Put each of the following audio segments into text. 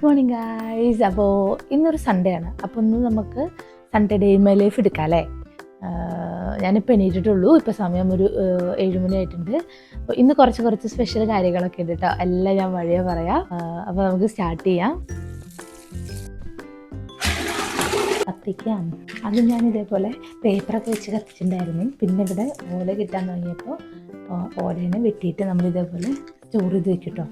Good morning guys. അപ്പോൾ ഇന്നൊരു Sunday ആണ്. അപ്പോൾ ഇന്ന് നമുക്ക് Sunday day in my life എടുക്കാം അല്ലേ. ഞാനിപ്പോൾ എണീറ്റിട്ടുള്ളൂ. ഇപ്പോൾ സമയം ഒരു 7 മണി ആയിട്ടുണ്ട്. അപ്പോൾ ഇന്ന് കുറച്ച് സ്പെഷ്യൽ കാര്യങ്ങളൊക്കെ ഉണ്ട് കേട്ടോ. എല്ലാം ഞാൻ വഴിയെ പറയാം. അപ്പോൾ നമുക്ക് സ്റ്റാർട്ട് ചെയ്യാം. കത്തിക്കാം. അത് ഞാൻ ഇതേപോലെ പേപ്പറൊക്കെ വെച്ച് കത്തിച്ചിട്ടുണ്ടായിരുന്നു. പിന്നെ ഇവിടെ ഓല കിട്ടാൻ തുടങ്ങിയപ്പോൾ ഓലേനെ വെട്ടിയിട്ട് നമ്മൾ ഇതേപോലെ സ്റ്റോർ ചെയ്ത് വെക്കിട്ടോ.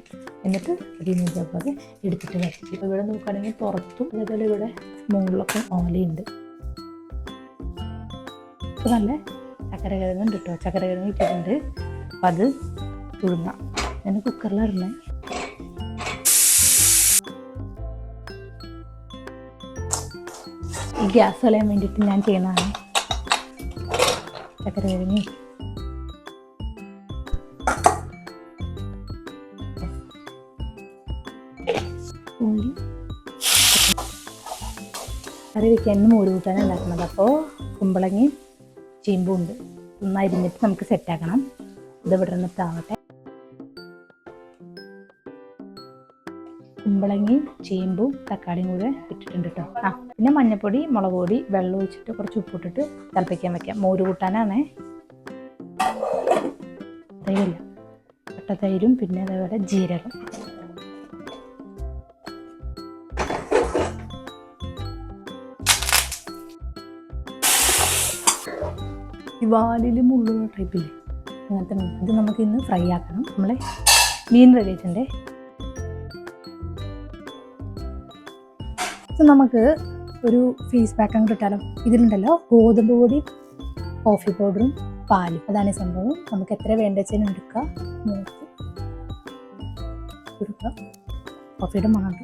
എന്നിട്ട് അതിൽ നിന്ന് ഇതേപോലെ എടുത്തിട്ട് കത്തിക്കും. ഇപ്പോൾ ഇവിടെ നോക്കുകയാണെങ്കിൽ പുറത്തും അതേപോലെ ഇവിടെ മുകളിലൊക്കെ ഓലയുണ്ട്. ഇപ്പോൾ നല്ല ചക്കര കിഴങ്ങുണ്ട് കേട്ടോ. ചക്കര കിഴങ്ങ് ഇട്ടിട്ടുണ്ട്. അപ്പം അത് പുഴുങ്ങാം. ഞാൻ കുക്കറിലിടണേ. ഈ ഗ്യാസ് കളയാൻ വേണ്ടിയിട്ട് ഞാൻ ചെയ്യുന്നതാണ്. ചക്കര കിഴങ്ങി ഉള്ളി കറി വയ്ക്കാൻ മോര് കൂട്ടാനാണ് ഉണ്ടാക്കുന്നത്. അപ്പോൾ കുമ്പളങ്ങയും ചേമ്പും ഉണ്ട്. നന്നായി ഇരുന്നിട്ട് നമുക്ക് സെറ്റാക്കണം. ഇത് ഇവിടെ നിന്നിട്ടാവട്ടെ. കുമ്പളങ്ങയും ചേമ്പും തക്കാളിയും കൂടെ ഇട്ടിട്ടുണ്ട് കേട്ടോ. പിന്നെ മഞ്ഞൾപ്പൊടി, മുളക് പൊടി, വെള്ളം ഒഴിച്ചിട്ട് കുറച്ച് ഉപ്പിട്ടിട്ട് തിളപ്പിക്കാൻ വെക്കാം. മോര് കൂട്ടാനാണേ. തൈരില്ല, കട്ടത്തൈരും പിന്നെ അതേപോലെ ജീരകം. ഈ വാലിൽ മുള്ളുള്ള ടൈപ്പില്ലേ, അങ്ങനത്തെ മീൻ. ഇത് നമുക്ക് ഇന്ന് ഫ്രൈ ആക്കണം. നമ്മളെ മീൻ റെഡി ആയിട്ടുണ്ടേ. നമുക്ക് ഒരു ഫേസ് പാക്ക് അങ്ങോട്ട് ഇട്ടാലോ. ഇതിലുണ്ടല്ലോ ഗോതമ്പ് പൊടി, കോഫി പൗഡറും പാലും. അതാണ് ഈ സംഭവം. നമുക്ക് എത്ര വേണ്ട വെച്ചാൽ എടുക്കുക. കൊടുക്കുക. കോഫിയുടെ മണം.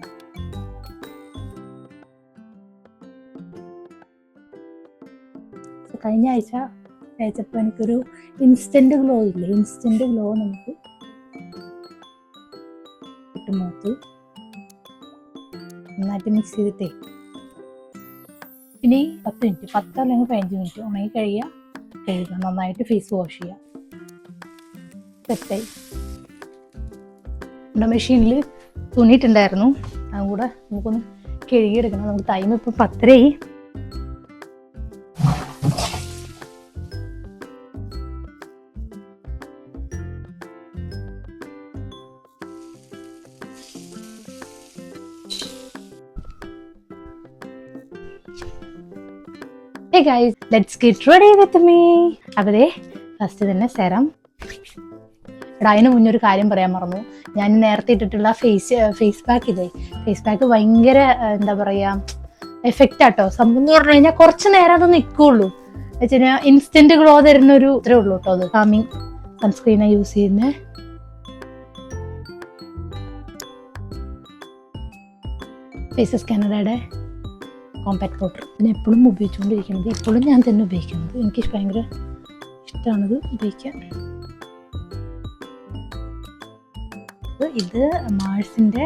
കഴിഞ്ഞ ആഴ്ച തേച്ചപ്പോൾ എനിക്കൊരു ഇൻസ്റ്റൻറ്റ് ഗ്ലോ ഇല്ലേ, ഇൻസ്റ്റൻറ്റ് ഗ്ലോ നമുക്ക് കിട്ടും. മുഖത്ത് നന്നായിട്ട് മിക്സ് ചെയ്തിട്ടേ ഇനി 10 മിനിറ്റ് 10 അല്ലെങ്കിൽ 15 മിനിറ്റ് ഉണങ്ങി കഴുകുക. നന്നായിട്ട് ഫേസ് വാഷ് ചെയ്യുക. സെറ്റായി. നമ്മുടെ മെഷീനിൽ തുണിയിട്ടുണ്ടായിരുന്നു. അതും കൂടെ നമുക്കൊന്ന് കഴുകിയെടുക്കണം. നമുക്ക് ടൈം ഇപ്പോൾ 10:30. Hey guys, let's get ready with me. അപ്പോൾ ഫസ്റ്റ് തന്നെ സെറം. അതിന് മുന്നേ ഒരു കാര്യം പറയാൻ മറന്നു. ഞാൻ നേരത്തെ ഇട്ടിട്ടുള്ള ഫേസ് പാക്ക് ഇതേ. ഫേസ് പാക്ക് ഭയങ്കര എന്താ പറയുക, എഫക്റ്റ് ആട്ടോ. സംഭവം എന്ന് പറഞ്ഞു കഴിഞ്ഞാൽ കുറച്ച് നേരം അത് നിൽക്കുള്ളൂ. വെച്ചാൽ ഇൻസ്റ്റന്റ് ഗ്ലോ തരുന്നൊരു ഇത്രേ ഉള്ളൂ കേട്ടോ. അത് കാമിങ് സൺസ്ക്രീനാണ് യൂസ് ചെയ്യുന്നത്. ഫേസസ് കാനഡയുടെ കോമ്പാക്ട് പൗഡർ. പിന്നെ എപ്പോഴും ഉപയോഗിച്ചുകൊണ്ടിരിക്കുന്നത്, ഇപ്പോഴും ഞാൻ തന്നെ ഉപയോഗിക്കുന്നത്. എനിക്ക് ഭയങ്കര ഇഷ്ടമാണിത് ഉപയോഗിക്കാൻ. ഇത് മാഴ്സിൻ്റെ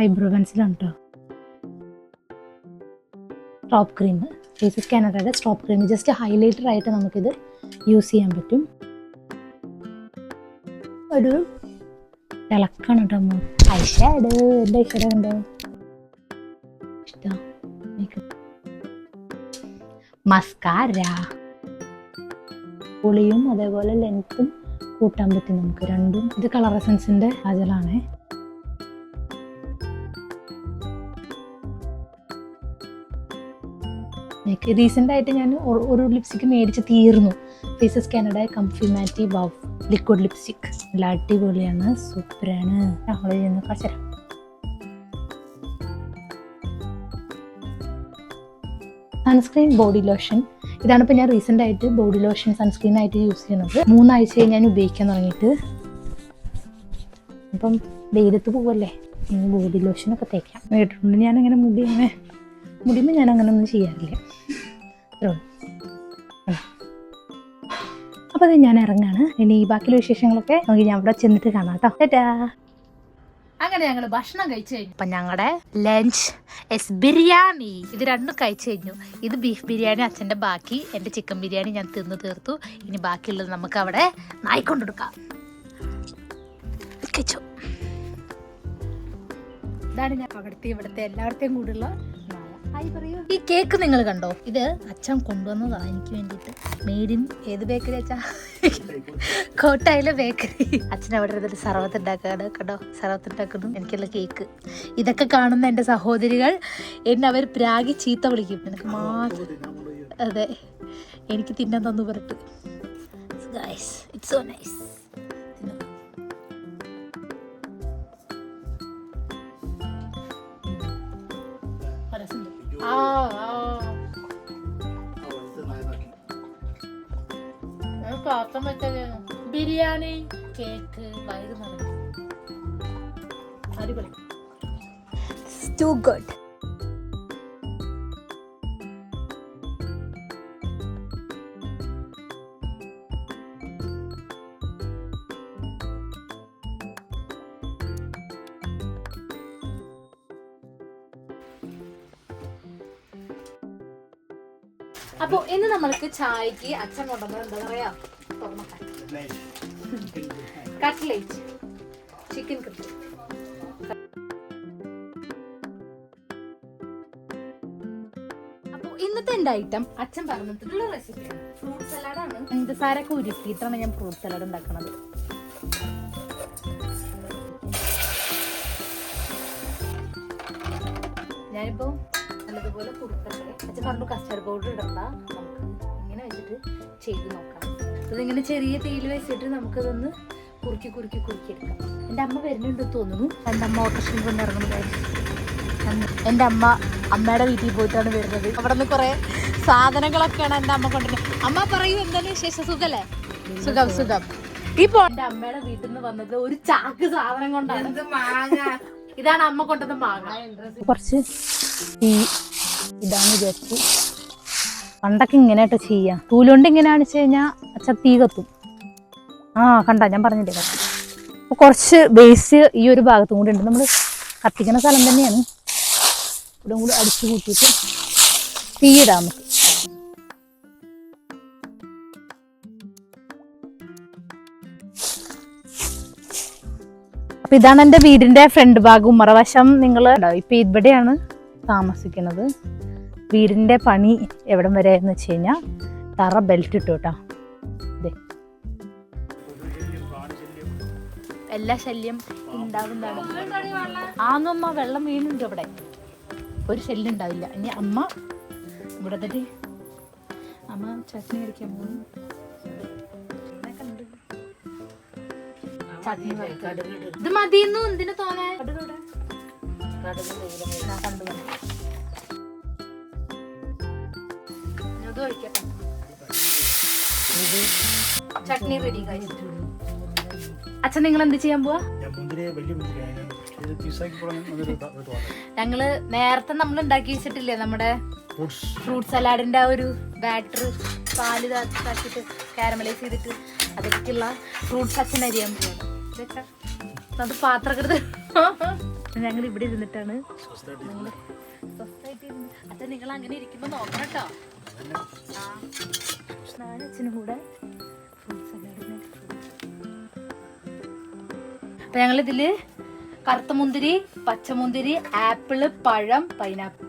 ഐബ്രോ പെൻസിലാണ് കേട്ടോ. സ്ട്രോപ്പ് ക്രീം, ഫേസസ് കാനഡയുടെ സ്ട്രോപ്പ് ക്രീം. ജസ്റ്റ് ഹൈലൈറ്റർ ആയിട്ട് നമുക്കിത് യൂസ് ചെയ്യാൻ പറ്റും. ഒരു തിളക്കാണ് കേട്ടോ. ഐഷാഡോ, എൻ്റെ ഐഷാഡോ കണ്ടോ, ഇഷ്ടം. മസ്കാര, പൊളിയും അതേപോലെ ലെങ്ത്തും കൂട്ടാൻ പറ്റും നമുക്ക് രണ്ടും. ഇത് കളർ എസൻസിന്റെ കാജലാണ്. റീസെന്റ് ആയിട്ട് ഞാൻ ഒരു ലിപ്സ്റ്റിക് മേടിച്ച് തീർന്നു. ഫേസസ് കാനഡ കംഫി മാറ്റി വൗ ലിക്വിഡ് ലിപ്സ്റ്റിക്. നല്ല അടിപൊളിയാണ്, സൂപ്പറാണ്. ഞങ്ങൾ ചെയ്യുന്ന കച്ചര. Sunscreen, body lotion. ഇതാണ് ഇപ്പോൾ ഞാൻ റീസെൻ്റ് ആയിട്ട് ബോഡി ലോഷൻ സൺസ്ക്രീൻ ആയിട്ട് യൂസ് ചെയ്യുന്നത്. 3 ആഴ്ചയായി ഞാൻ ഉപയോഗിക്കാൻ തുടങ്ങിയിട്ട്. അപ്പം വെയിലത്ത് പോവല്ലേ, ബോഡി ലോഷനൊക്കെ തേക്കാം കേട്ടിട്ടുണ്ട്. ഞാനങ്ങനെ മുടിയുമ്പോൾ ഞാൻ അങ്ങനെ ഒന്നും ചെയ്യാറില്ല. അപ്പോൾ അത് ഞാൻ ഇറങ്ങാണ്. ഇനി ബാക്കിയുള്ള വിശേഷങ്ങളൊക്കെ നമുക്ക് ഞാൻ അവിടെ ചെന്നിട്ട് കാണാം കേട്ടോ. ടാറ്റാ. അങ്ങനെ ഞങ്ങൾ ഭക്ഷണം കഴിച്ചു കഴിഞ്ഞു. അപ്പം ഞങ്ങളുടെ ലഞ്ച് ബിരിയാണി. ഇത് രണ്ടും കഴിച്ചു കഴിഞ്ഞു. ഇത് ബീഫ് ബിരിയാണി, അച്ഛൻ്റെ ബാക്കി. എൻ്റെ ചിക്കൻ ബിരിയാണി ഞാൻ തിന്ന് തീർത്തു. ഇനി ബാക്കിയുള്ളത് നമുക്ക് അവിടെ നായിക്കൊണ്ടെടുക്കാം. കഴിച്ചു. ഇതാണ് ഞാൻ അവിടുത്തെ ഇവിടുത്തെ എല്ലാവരുടെയും കൂടെയുള്ള ഈ കേക്ക് നിങ്ങൾ കണ്ടോ? ഇത് അച്ഛൻ കൊണ്ടുവന്നതാണ് എനിക്ക് വേണ്ടിയിട്ട്. മെയ്ഡ് ഇൻ ഏത് ബേക്കറി അച്ഛാ? കോട്ടായിലെ ബേക്കറി. അച്ഛൻ അവിടെ ഇരുന്നിട്ട് സർവത്ത് ഉണ്ടാക്കാണ് കണ്ടോ, സർവത്ത് ഉണ്ടാക്കുന്നു എനിക്കുള്ള കേക്ക്. ഇതൊക്കെ കാണുന്ന എൻ്റെ സഹോദരികൾ എന്നെ അവർ പ്രാഗി ചീത്ത വിളിക്കും. എനിക്ക് മാത്രം അതെ എനിക്ക് തിന്നാൻ തന്നു പറഞ്ഞിട്ട്. It's so nice. Biryani cake വയറ് നിറഞ്ഞു അടിപൊളി. Too good. അപ്പൊ ഇന്ന് നമ്മൾക്ക് ചായക്ക് അച്ഛൻ കൊണ്ടുവന്നത് എന്താ പറയാ, കട്ട്ലേറ്റ്, ചിക്കൻ കട്ട്ലേറ്റ്. അപ്പൊ ഇന്നത്തെ എന്റെ ഐറ്റം അച്ഛൻ പറഞ്ഞിട്ടുള്ള റെസിപ്പിയാണ് ഫ്രൂട്ട് സലാഡാണ്. പഞ്ചസാരൊക്കെ ഉരുക്കിയിട്ടാണ് ഞാൻ ഫ്രൂട്ട് സലാഡ് ഉണ്ടാക്കുന്നത്. ഞാനിപ്പോ നല്ലതുപോലെ കുറുക്കട്ടെ. അച്ഛൻ പറഞ്ഞു കസ്റ്റർഡ് പൗഡർ ഇടണ്ട, നമുക്ക് ഇങ്ങനെ വെച്ചിട്ട് ചെയ്ത് നോക്കാം. അതിങ്ങനെ ചെറിയ തീയിൽ വെച്ചിട്ട് നമുക്കതൊന്ന് കുറുക്കി കുറുക്കി കുറുക്കി എടുക്കാം. എൻ്റെ അമ്മ വരുന്നുണ്ട് തോന്നുന്നു. എൻ്റെ അമ്മ ഓട്ടോറിക്ഷയിൽ കൊണ്ട് ഇറങ്ങുന്നതായിരുന്നു. എൻ്റെ അമ്മയുടെ വീട്ടിൽ പോയിട്ടാണ് വരുന്നത്. അവിടെ നിന്ന് കുറേ സാധനങ്ങളൊക്കെയാണ് എൻ്റെ അമ്മ കൊണ്ടുവരുന്നത്. അമ്മ പറയൂ, എന്താണ് വിശേഷം? സുഖല്ലേ? സുഖം സുഖം. ഇപ്പൊ എൻ്റെ അമ്മയുടെ വീട്ടിൽ നിന്ന് വന്നത് ഒരു ചാക്ക് സാധനം കൊണ്ടാണ്. ഇതാണ് അമ്മ കൊണ്ടത് മാങ്ങ. കുറച്ച് ഇതാണ് വിചാരിച്ചു. പണ്ടൊക്കെ ഇങ്ങനെയായിട്ട് ചെയ്യാം. തൂലുകൊണ്ട് ഇങ്ങനെയാണെന്ന് വെച്ച് കഴിഞ്ഞാൽ അച്ഛൻ തീ കത്തും. കണ്ട ഞാൻ പറഞ്ഞില്ലേ കത്തി. അപ്പോൾ കുറച്ച് ബേസ് ഈ ഒരു ഭാഗത്തും കൂടി ഉണ്ട്. നമ്മൾ കത്തിക്കുന്ന സ്ഥലം തന്നെയാണ്. ഇവിടെ കൂടി അടിച്ചു കൂട്ടിയിട്ട് തീയിടാം നമുക്ക്. അപ്പൊ ഇതാണ് എൻ്റെ വീടിന്റെ ഫ്രണ്ട് ഭാഗം, ഉമ്മറവശം. നിങ്ങൾ ഇപ്പൊ ഇവിടെയാണ് താമസിക്കുന്നത്. വീടിന്റെ പണി എവിടം വരെ എന്ന് വെച്ച് കഴിഞ്ഞാൽ തറ ബെൽറ്റ് ഇട്ടു കേട്ടോ. എല്ലാ ശല്യം ഉണ്ടാകുന്നതാണ്. ആന്നമ്മ വെള്ളം വീണുണ്ട് അവിടെ, ഒരു ശല്യം ഉണ്ടാവില്ല. ഇനി അമ്മ ഇവിടെ തന്നെ അമ്മ ചട്നി കഴിക്കാൻ പോകുന്നു. ഇത് മതിയെന്നു എന്തിനു തോന്നാൻ ചട്നി റെഡി. അച്ഛൻ നിങ്ങൾ എന്ത് ചെയ്യാൻ പോവാ? ഞങ്ങള് നേരത്തെ നമ്മൾ ഉണ്ടാക്കി വെച്ചിട്ടില്ലേ നമ്മുടെ ഫ്രൂട്ട് സലാഡിന്റെ ആ ഒരു ബാറ്റർ, പാല് താക്കിട്ട് കാരമലൈസ് ചെയ്തിട്ട് അതിലേക്കുള്ള ഫ്രൂട്ട്സ് അച്ഛൻ അരിയാൻ പോവാണ്. അത് പാത്രം എടുത്ത് ഞങ്ങൾ ഇവിടെ ഇരുന്നിട്ടാണ്. അച്ഛൻ നിങ്ങൾ അങ്ങനെ ഇരിക്കുമ്പോ നോക്കണം കേട്ടോ. അച്ഛനും കൂടെ ഫ്രൂട്ട് സലാഡിന്. അപ്പൊ ഞങ്ങളിതില് കറുത്ത മുന്തിരി, പച്ചമുന്തിരി, ആപ്പിള്, പഴം, പൈനാപ്പിൾ,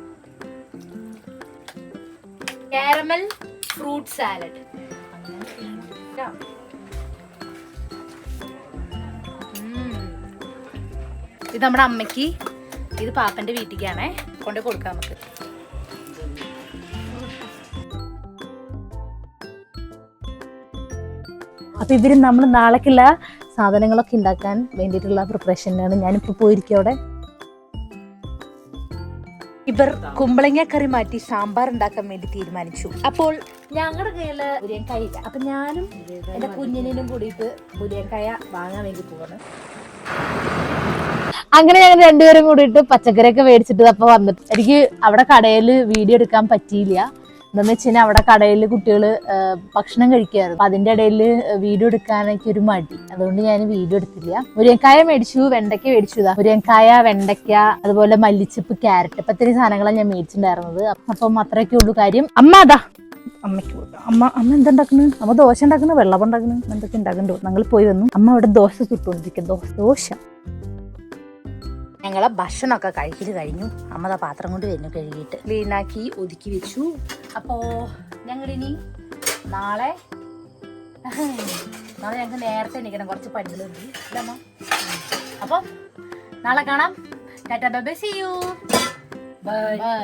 കാരമൽ ഫ്രൂട്ട് സാലഡ്. ഇത് നമ്മുടെ അമ്മയ്ക്ക്, ഇത് പാപ്പന്റെ വീട്ടിലേക്കാണേ കൊണ്ട് കൊടുക്കാം നമുക്ക്. അപ്പൊ ഇവര് നമ്മൾ നാളേക്കുള്ള സാധനങ്ങളൊക്കെ ഉണ്ടാക്കാൻ വേണ്ടിയിട്ടുള്ള പ്രിപ്പറേഷനിലാണ്. ഞാനിപ്പോ പോയിരിക്കും അവിടെ. ഇവർ കുമ്പളങ്ങ കറി മാറ്റി സാമ്പാർ ഉണ്ടാക്കാൻ വേണ്ടി തീരുമാനിച്ചു. അപ്പോൾ ഞങ്ങളുടെ കയ്യില് ബുരിയൻകായ ഇല്ല. അപ്പൊ ഞാനും എന്റെ കുഞ്ഞിനും കൂടിയിട്ട് ബുരിയൻകായ വാങ്ങാൻ വേണ്ടി പോവാണ്. അങ്ങനെ ഞങ്ങൾ രണ്ടുപേരും കൂടിയിട്ട് പച്ചക്കറിയൊക്കെ മേടിച്ചിട്ട് അപ്പൊ വന്നിട്ട് എനിക്ക് അവിടെ കടയിൽ വീഡിയോ എടുക്കാൻ പറ്റിയില്ല. എന്താന്ന് വെച്ച് കഴിഞ്ഞാൽ അവിടെ കടയിൽ കുട്ടികൾ ഭക്ഷണം കഴിക്കാറ്. അതിന്റെ ഇടയിൽ വീഡിയോ എടുക്കാനൊക്കെ ഒരു മടി, അതുകൊണ്ട് ഞാൻ വീഡിയോ എടുത്തില്ല. മുരിങ്ങക്കായ മേടിച്ചു, വെണ്ടയ്ക്ക മേടിച്ചു. മുരിങ്ങക്കായ, വെണ്ടയ്ക്ക, അതുപോലെ മല്ലിച്ചപ്പ്, ക്യാരറ്റ്, ഇപ്പൊ ഇത്തിരി സാധനങ്ങളാണ് ഞാൻ മേടിച്ചിട്ടുണ്ടായിരുന്നത്. അപ്പം അത്രയൊക്കെ ഉള്ളു കാര്യം. അമ്മ അതാ അമ്മയ്ക്ക് അമ്മ എന്തുണ്ടാക്കുന്നു? അമ്മ ദോശ ഉണ്ടാക്കുന്നു, വെള്ളം ഉണ്ടാക്കുന്നു, എന്തൊക്കെ ഉണ്ടാക്കുന്നുണ്ടോ. ഞങ്ങൾ പോയി വന്നു. അമ്മ അവിടെ ദോശ ചുട്ടുകൊണ്ടിരിക്കും. ദോശ ഞങ്ങളെ ഭക്ഷണമൊക്കെ കഴിക്കൽ കഴിഞ്ഞു. അമ്മ പാത്രം കൊണ്ട് വരുന്നു കഴുകിയിട്ട് ക്ലീനാക്കി ഒതുക്കി വെച്ചു. അപ്പോൾ ഞങ്ങളിനി നാളെ ഞങ്ങൾക്ക് നേരത്തെ എണീക്കണം, കുറച്ച് പണികളുണ്ട് അല്ലേ അമ്മ? അപ്പോൾ നാളെ കാണാം. Tata bye bye, see you by.